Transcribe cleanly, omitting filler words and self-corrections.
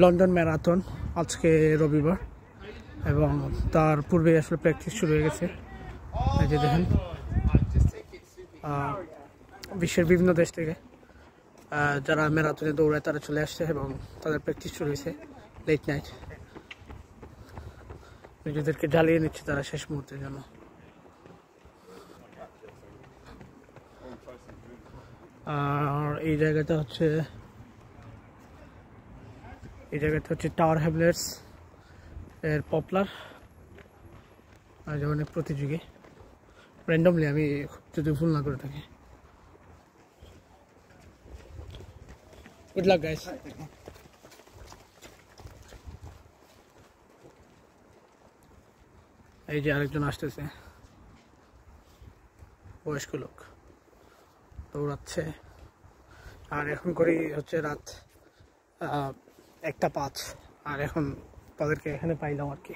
London marathon আজকে রবিবার এবং তার পূর্বে আসলে প্র্যাকটিস শুরু হয়ে গেছে। এই যে দেখেন বিশ্বের বিভিন্ন দেশ থেকে যারা ম্যারাথনে দৌড়ায় তারা চলে আসছে এবং তাদের প্র্যাকটিস শুরু হয়েছে লেট নাইট। নিজেদেরকে জ্বালিয়ে নিচ্ছে তারা শেষ মুহূর্তের জন্য। আর এই জায়গাটা হচ্ছে টাওয়ার হ্যামলেটস এর পপুলার যেমন প্রতিযোগী র্যান্ডমলি আমি যদি ভুল না করে থাকি। Good luck guys. এই যে আরেকজন আসতেছে, বয়স্ক লোক দৌড়াচ্ছে। আর এখন করি হচ্ছে রাত 1:05 আর এখন তাদেরকে এখানে পাইলাম আর কি।